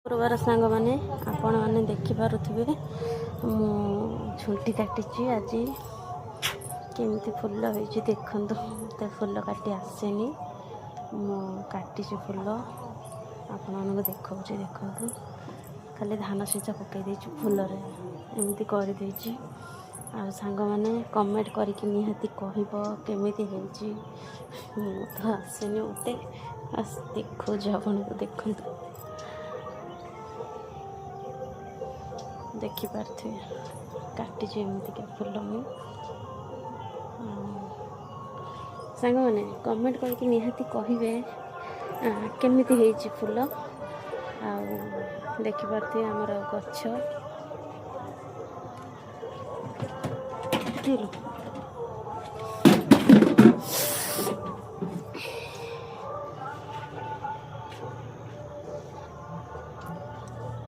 गुरुवार सांग मैंने आपण मैंने देखिपे मु झुंटी काटी आज केमती फुल हो देखु मत फुल काटी आसेनी मु काटी फुल आपण मानक देखा देखु खाली धान सीचा पकई फुल एमती करदे आ सांग मैंने कमेंट करके निहाती कहमी तो आसेनी मत देखो आपण को देखु देखिपे काटी एमती फुल मु सांग मैंने कमेंट करके निहाती कहे केमिति हेची फुल आ देखिपे आमर गछ